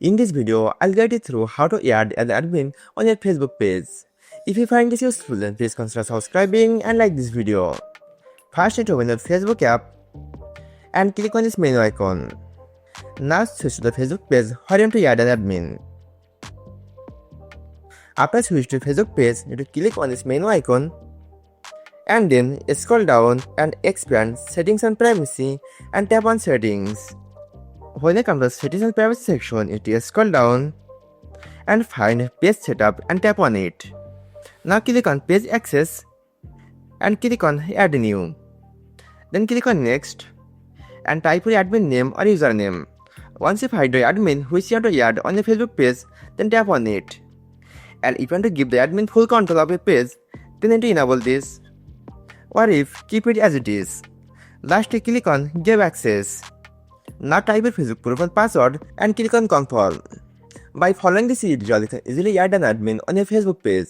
In this video, I'll guide you through how to add an admin on your Facebook page. If you find this useful, then please consider subscribing and like this video. First, need to open the Facebook app and click on this menu icon. Now switch to the Facebook page where you want to add an admin. After switch to Facebook page, you need to click on this menu icon and then scroll down and expand Settings and Privacy and tap on Settings. When you come to the Settings and Privacy section, you need to scroll down and find Page Setup and tap on it. Now click on Page Access and click on Add New. Then click on Next and type your admin name or username. Once you find the admin which you want to add on your Facebook page, then tap on it. And if you want to give the admin full control of your page, then you need to enable this. Or if, keep it as it is. Lastly, click on Give Access. Now type your Facebook proof and password and click on Confirm. By following this tutorial, you can easily add an admin on your Facebook page.